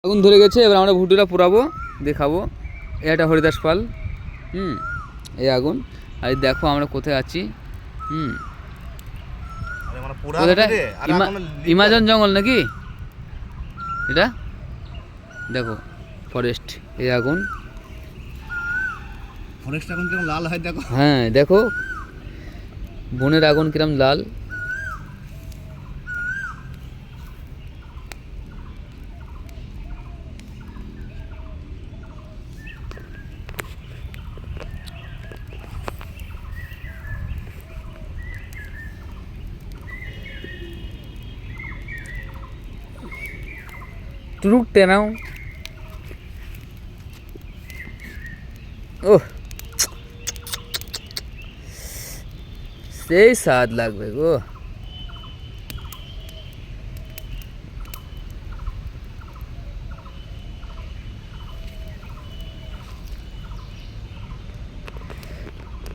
আগুন ধরে গেছে, এবার আমরা ভুট্টোটা পোড়াবো, দেখাবো। এটা হরিদাস পাল। এই আগুন। আর দেখো আমরা কোথায় আছি। এটা ইমাজন জঙ্গল নাকি এটা? দেখো ফরেস্ট। এই আগুন, ফরেস্ট এখন কিরকম লাল হয় দেখো। হ্যাঁ দেখো বনের আগুন কিরম লাল। টুকতে নাও। ওহ সেই স্বাদ লাগবে গো।